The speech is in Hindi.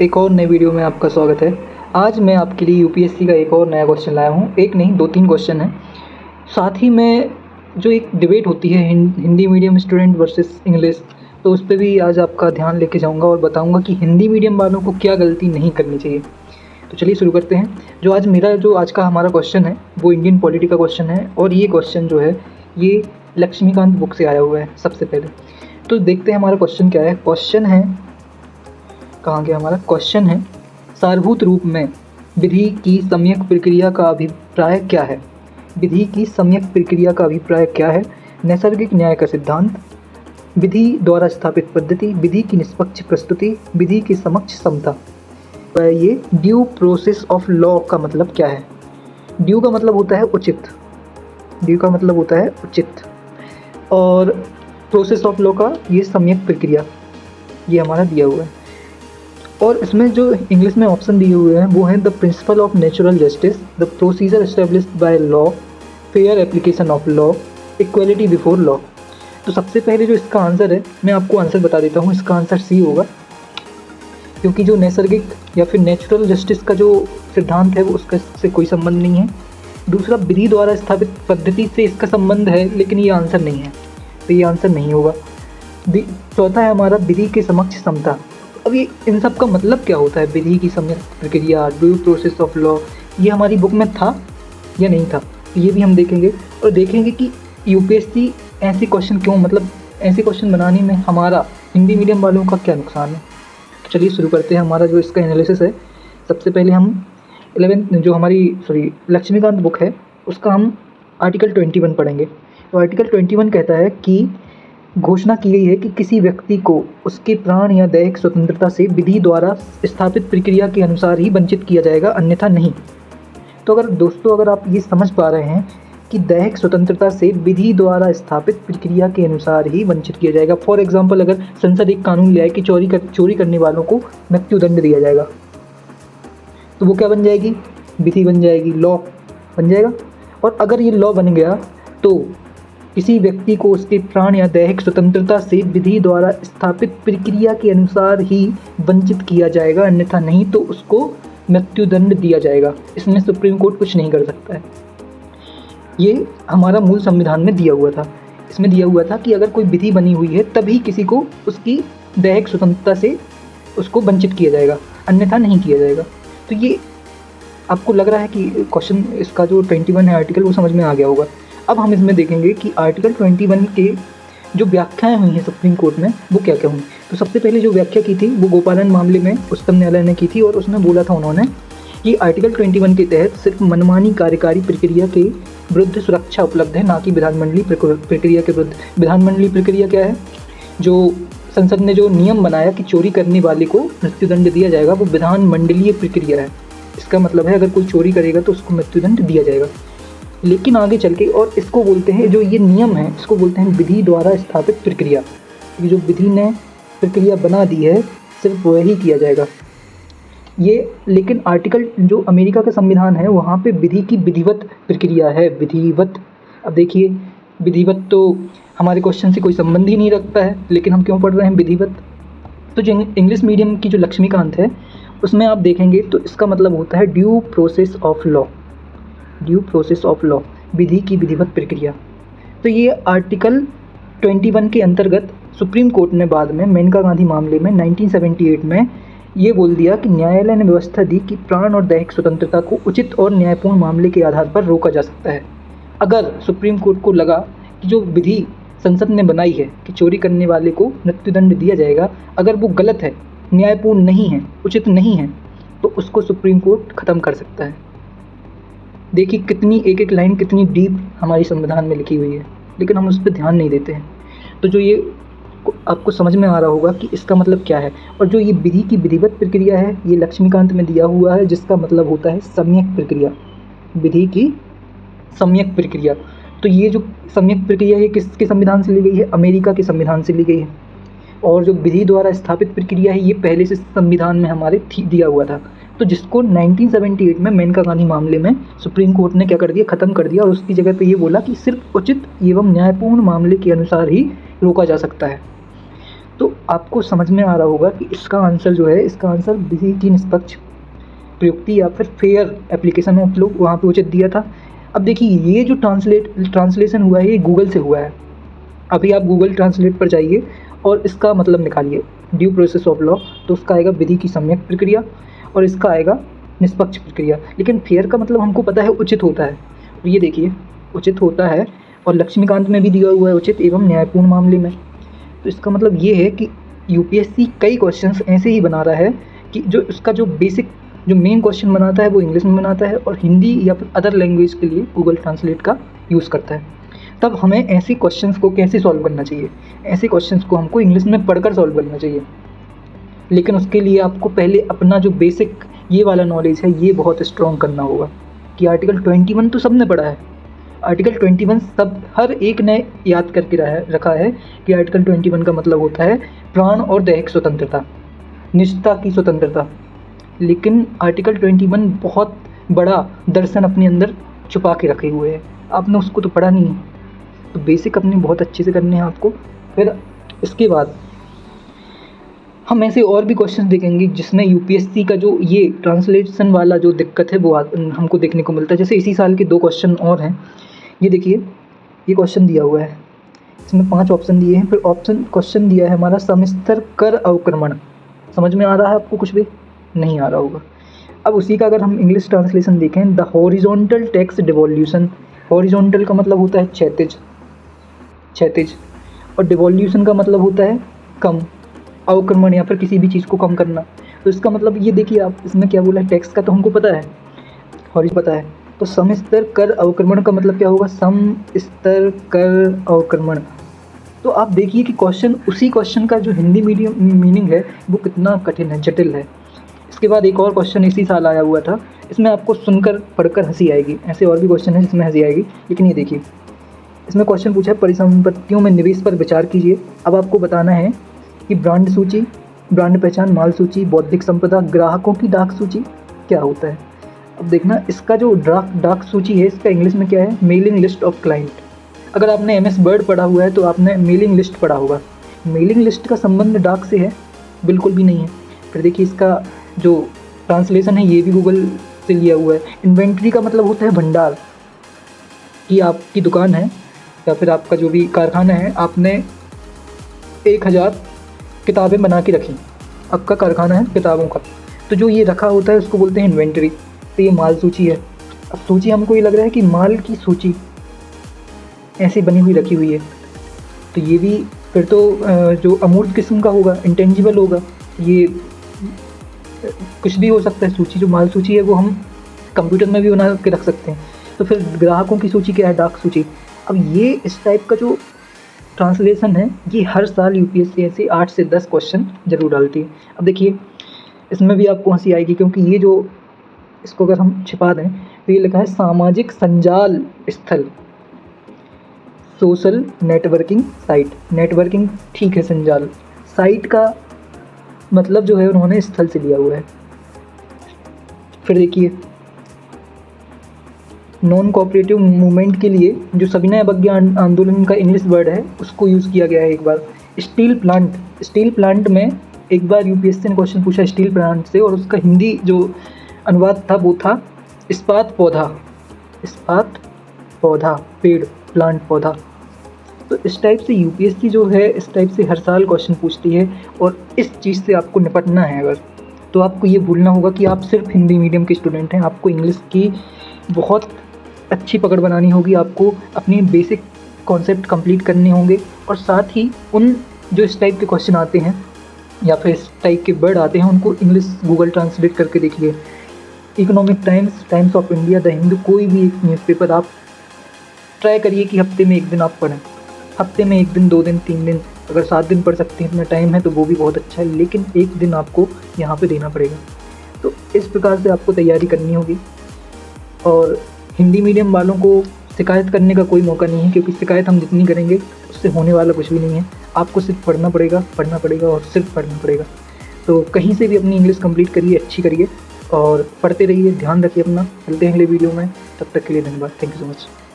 एक और नए वीडियो में आपका स्वागत है। आज मैं आपके लिए यूपीएससी का एक और नया क्वेश्चन लाया हूँ। एक नहीं 2-3 क्वेश्चन हैं। साथ ही में जो एक डिबेट होती है Hindi medium student versus English, तो उस पे भी आज आपका ध्यान लेके जाऊँगा और बताऊँगा कि हिंदी मीडियम वालों को क्या गलती नहीं करनी चाहिए। तो चलिए शुरू करते हैं। जो आज का हमारा क्वेश्चन है वो इंडियन पॉलिटी का क्वेश्चन है और ये क्वेश्चन जो है ये लक्ष्मीकांत बुक से आया हुआ है। सबसे पहले तो देखते हैं हमारा क्वेश्चन क्या है। क्वेश्चन है सारभूत रूप में विधि की सम्यक प्रक्रिया का अभिप्राय क्या है। विधि की सम्यक प्रक्रिया का अभिप्राय क्या है। नैसर्गिक न्याय का सिद्धांत, विधि द्वारा स्थापित पद्धति, विधि की निष्पक्ष प्रस्तुति, विधि की समक्ष समता। ये ड्यू प्रोसेस ऑफ लॉ का मतलब क्या है। ड्यू का मतलब होता है उचित, ड्यू का मतलब होता है उचित, और प्रोसेस ऑफ लॉ का ये सम्यक प्रक्रिया ये हमारा दिया हुआ है। और इसमें जो इंग्लिश में ऑप्शन दिए हुए हैं वो हैं the principle of natural justice, the procedure established by law, fair application of law, equality before law. तो सबसे पहले जो इसका आंसर है मैं आपको आंसर बता देता हूँ। इसका आंसर सी होगा, क्योंकि जो नैसर्गिक या फिर नेचुरल जस्टिस का जो सिद्धांत है वो उसका से कोई संबंध नहीं है। दूसरा, विधि द्वारा स्थापित पद्धति से इसका संबंध है, लेकिन ये आंसर नहीं है, तो ये आंसर नहीं होगा। चौथा है हमारा विधि के समक्ष समता। अब ये इन सब का मतलब क्या होता है। विधि की सम्यक प्रक्रिया, ड्यू प्रोसेस ऑफ लॉ, ये हमारी बुक में था या नहीं था, तो ये भी हम देखेंगे। और देखेंगे कि यूपीएससी ऐसे क्वेश्चन क्यों, मतलब ऐसे क्वेश्चन बनाने में हमारा हिंदी मीडियम वालों का क्या नुकसान है। तो चलिए शुरू करते हैं हमारा जो इसका एनालिसिस है। सबसे पहले हम 11 जो हमारी लक्ष्मीकांत बुक है उसका हम आर्टिकल 21 पढ़ेंगे। तो आर्टिकल 21 कहता है कि घोषणा की गई है कि किसी व्यक्ति को उसके प्राण या दैहिक स्वतंत्रता से विधि द्वारा स्थापित प्रक्रिया के अनुसार ही वंचित किया जाएगा, अन्यथा नहीं। तो अगर आप ये समझ पा रहे हैं कि दैहिक स्वतंत्रता से विधि द्वारा स्थापित प्रक्रिया के अनुसार ही वंचित किया जाएगा। फॉर एग्जाम्पल, अगर संसद एक कानून ले आए कि चोरी करने वालों को मृत्युदंड दिया जाएगा, तो वो क्या बन जाएगी, विधि बन जाएगी, लॉ बन जाएगा। और अगर ये लॉ बन गया तो किसी व्यक्ति को उसके प्राण या दैहिक स्वतंत्रता से विधि द्वारा स्थापित प्रक्रिया के अनुसार ही वंचित किया जाएगा, अन्यथा नहीं, तो उसको मृत्युदंड दिया जाएगा। इसमें सुप्रीम कोर्ट कुछ नहीं कर सकता है। ये हमारा मूल संविधान में दिया हुआ था। इसमें दिया हुआ था कि अगर कोई विधि बनी हुई है तभी किसी को उसकी दैहिक स्वतंत्रता से उसको वंचित किया जाएगा, अन्यथा नहीं किया जाएगा। तो ये आपको लग रहा है कि क्वेश्चन इसका जो 21 है आर्टिकल वो समझ में आ गया होगा। अब हम इसमें देखेंगे कि आर्टिकल 21 के जो व्याख्याएं हुई हैं सुप्रीम कोर्ट में वो क्या क्या हुई। तो सबसे पहले जो व्याख्या की थी वो गोपालन मामले में उच्चतम न्यायालय ने की थी, और उसमें बोला था उन्होंने कि आर्टिकल 21 के तहत सिर्फ मनमानी कार्यकारी प्रक्रिया के विरुद्ध सुरक्षा उपलब्ध है, ना कि विधानमंडलीय प्रक्रिया के विरुद्ध। विधानमंडलीय प्रक्रिया क्या है, जो संसद ने जो नियम बनाया कि चोरी करने वाले को मृत्युदंड दिया जाएगा, वो विधानमंडलीय प्रक्रिया है। इसका मतलब है अगर कोई चोरी करेगा तो उसको मृत्युदंड दिया जाएगा। लेकिन आगे चल के, और इसको बोलते हैं, जो ये नियम है इसको बोलते हैं विधि द्वारा स्थापित प्रक्रिया। ये जो विधि ने प्रक्रिया बना दी है सिर्फ वही किया जाएगा ये। लेकिन आर्टिकल जो अमेरिका का संविधान है वहाँ पे विधि की विधिवत प्रक्रिया है, विधिवत। अब देखिए, विधिवत तो हमारे क्वेश्चन से कोई संबंध ही नहीं रखता है, लेकिन हम क्यों पढ़ रहे हैं विधिवत। तो जो इंग्लिश मीडियम की जो लक्ष्मीकांत है उसमें आप देखेंगे तो इसका मतलब होता है due process of law, due process of law, विधि की विधिवत प्रक्रिया। तो ये आर्टिकल 21 के अंतर्गत सुप्रीम कोर्ट ने बाद में मेनका गांधी मामले में 1978 में ये बोल दिया कि न्यायालय ने व्यवस्था दी कि प्राण और दैहिक स्वतंत्रता को उचित और न्यायपूर्ण मामले के आधार पर रोका जा सकता है। अगर सुप्रीम कोर्ट को लगा कि जो विधि संसद ने बनाई है कि चोरी करने वाले को मृत्युदंड दिया जाएगा, अगर वो गलत है, न्यायपूर्ण नहीं है, उचित नहीं है, तो उसको सुप्रीम कोर्ट ख़त्म कर सकता है। देखिए कितनी एक एक लाइन कितनी डीप हमारी संविधान में लिखी हुई है, लेकिन हम उस पर ध्यान नहीं देते हैं। तो जो ये आपको समझ में आ रहा होगा कि इसका मतलब क्या है। और जो ये विधि की विधिवत प्रक्रिया है ये लक्ष्मीकांत में दिया हुआ है, जिसका मतलब होता है सम्यक प्रक्रिया, विधि की सम्यक प्रक्रिया। तो ये जो सम्यक प्रक्रिया है किसके संविधान से ली गई है, अमेरिका के संविधान से ली गई है। और जो विधि द्वारा स्थापित प्रक्रिया है ये पहले से संविधान में हमारे दिया हुआ था। तो जिसको 1978 में मेनका गांधी मामले में सुप्रीम कोर्ट ने क्या कर दिया, ख़त्म कर दिया, और उसकी जगह पे ये बोला कि सिर्फ उचित एवं न्यायपूर्ण मामले के अनुसार ही रोका जा सकता है। तो आपको समझ में आ रहा होगा कि इसका आंसर जो है, इसका आंसर विधि की निष्पक्ष प्रयुक्ति या फिर फेयर एप्लीकेशन ऑफ लॉ वहाँ पे उचित दिया था। अब देखिए ये जो ट्रांसलेशन हुआ है ये गूगल से हुआ है। अभी आप गूगल ट्रांसलेट पर जाइए और इसका मतलब निकालिए ड्यू प्रोसेस ऑफ लॉ, तो उसका आएगा विधि की सम्यक प्रक्रिया और इसका आएगा निष्पक्ष प्रक्रिया। लेकिन फेयर का मतलब हमको पता है उचित होता है, और ये देखिए उचित होता है और लक्ष्मीकांत में भी दिया हुआ है उचित एवं न्यायपूर्ण मामले में। तो इसका मतलब ये है कि यूपीएससी कई क्वेश्चंस ऐसे ही बना रहा है कि जो उसका जो बेसिक जो मेन क्वेश्चन बनाता है वो इंग्लिश में बनाता है और हिंदी या फिर अदर लैंग्वेज के लिए गूगल ट्रांसलेट का यूज़ करता है। तब हमें ऐसे क्वेश्चंस को कैसे सॉल्व करना चाहिए? ऐसे क्वेश्चंस को हमको इंग्लिश में पढ़कर सॉल्व करना चाहिए, लेकिन उसके लिए आपको पहले अपना जो बेसिक ये वाला नॉलेज है ये बहुत स्ट्रॉन्ग करना होगा कि आर्टिकल 21 तो सबने पढ़ा है। आर्टिकल 21 सब हर एक ने याद करके रखा है कि आर्टिकल 21 का मतलब होता है प्राण और दैहिक स्वतंत्रता, निजता की स्वतंत्रता। लेकिन आर्टिकल 21 बहुत बड़ा दर्शन अपने अंदर छुपा के रखे हुए है, आपने उसको तो पढ़ा नहीं है। तो बेसिक अपने बहुत अच्छे से करने हैं आपको। फिर इसके बाद हम ऐसे और भी क्वेश्चन देखेंगे जिसमें यूपीएससी का जो ये ट्रांसलेशन वाला जो दिक्कत है वो हमको देखने को मिलता है। जैसे इसी साल के 2 क्वेश्चन और हैं, ये देखिए ये क्वेश्चन दिया हुआ है, इसमें 5 ऑप्शन दिए हैं। फिर क्वेश्चन दिया है हमारा समस्तर कर अवक्रमण। समझ में आ रहा है आपको? कुछ भी नहीं आ रहा होगा। अब उसी का अगर हम इंग्लिश ट्रांसलेशन देखें, the horizontal tax devolution. Horizontal का मतलब होता है क्षैतिज और डिवोल्यूशन का मतलब होता है कम, अवक्रमण या फिर किसी भी चीज़ को कम करना। तो इसका मतलब ये देखिए आप इसमें क्या बोला है, टैक्स का तो हमको पता है, हॉरिजॉन्टल पता है, तो सम स्तर कर अवक्रमण का मतलब क्या होगा? सम स्तर कर अवक्रमण। तो आप देखिए कि उसी क्वेश्चन का जो हिंदी मीडियम मीनिंग है वो कितना कठिन है, जटिल है। इसके बाद एक और क्वेश्चन इसी साल आया हुआ था, इसमें आपको सुनकर पढ़कर हंसी आएगी। ऐसे और भी क्वेश्चन हैं जिसमें हंसी आएगी, लेकिन ये देखिए इसमें क्वेश्चन पूछा है परिसंपत्तियों में निवेश पर विचार कीजिए। अब आपको बताना है कि ब्रांड सूची, ब्रांड पहचान, माल सूची, बौद्धिक संपदा, ग्राहकों की डाक सूची क्या होता है। अब देखना इसका जो डाक सूची है इसका इंग्लिश में क्या है? Mailing list of client. अगर आपने एमएस वर्ड पढ़ा हुआ है तो आपने मेलिंग लिस्ट पढ़ा होगा। मेलिंग लिस्ट का संबंध डाक से है? बिल्कुल भी नहीं है। फिर देखिए इसका जो ट्रांसलेशन है ये भी गूगल से लिया हुआ है। इन्वेंट्री का मतलब होता है भंडार, कि आपकी दुकान है या फिर आपका जो भी कारखाना है, आपने 1000 किताबें बना के रखी, आपका कारखाना है किताबों का, तो जो ये रखा होता है उसको बोलते हैं इन्वेंट्री। तो ये माल सूची है। अब सूची हमको ये लग रहा है कि माल की सूची ऐसी बनी हुई रखी हुई है, तो ये भी फिर तो जो अमूर्त किस्म का होगा, इंटेंजिबल होगा, ये कुछ भी हो सकता है। सूची जो माल सूची है वो हम कंप्यूटर में भी बना के रख सकते हैं। तो फिर ग्राहकों की सूची क्या है? डाक सूची। अब ये इस टाइप का जो ट्रांसलेशन है ये हर साल यूपीएससी ऐसे 8 से 10 क्वेश्चन जरूर डालती है। अब देखिए इसमें भी आपको हंसी आएगी, क्योंकि ये जो इसको अगर हम छिपा दें तो ये लिखा है सामाजिक संजाल स्थल, सोशल नेटवर्किंग साइट। नेटवर्किंग ठीक है, संजाल, साइट का मतलब जो है उन्होंने स्थल से लिया हुआ है। फिर देखिए नॉन कोऑपरेटिव मूवमेंट के लिए जो सविनय अवज्ञा आंदोलन का इंग्लिश वर्ड है उसको यूज़ किया गया है एक बार। स्टील प्लांट, स्टील प्लांट में एक बार यूपीएससी ने क्वेश्चन पूछा स्टील प्लांट से, और उसका हिंदी जो अनुवाद था वो था इस्पात पौधा, इस्पात पौधा, पेड़, प्लांट, पौधा। तो इस टाइप से यूपीएससी जो है इस टाइप से हर साल क्वेश्चन पूछती है, और इस चीज़ से आपको निपटना है अगर, तो आपको ये भूलना होगा कि आप सिर्फ हिंदी मीडियम के स्टूडेंट हैं। आपको इंग्लिश की बहुत अच्छी पकड़ बनानी होगी, आपको अपनी बेसिक कॉन्सेप्ट कंप्लीट करने होंगे, और साथ ही उन जो इस टाइप के क्वेश्चन आते हैं या फिर इस टाइप के वर्ड आते हैं उनको इंग्लिश गूगल ट्रांसलेट करके देखिए। Economic times, times of India, the Hindu, कोई भी एक न्यूज़पेपर आप ट्राई करिए कि हफ्ते में 1 दिन आप पढ़ें। हफ्ते में 1 दिन, 2 दिन, 3 दिन, अगर 7 दिन पढ़ सकते हैं, इतना टाइम है तो वो भी बहुत अच्छा है, लेकिन 1 दिन आपको यहाँ पे देना पड़ेगा। तो इस प्रकार से आपको तैयारी करनी होगी, और हिंदी मीडियम वालों को शिकायत करने का कोई मौका नहीं है, क्योंकि शिकायत हम जितनी करेंगे उससे होने वाला कुछ भी नहीं है। आपको सिर्फ पढ़ना पड़ेगा और सिर्फ पढ़ना पड़ेगा। तो कहीं से भी अपनी इंग्लिश कंप्लीट करिए, अच्छी करिए और पढ़ते रहिए, ध्यान रखिए अपना। मिलते हैं अगले वीडियो में, तब तक के लिए धन्यवाद। Thank you so much.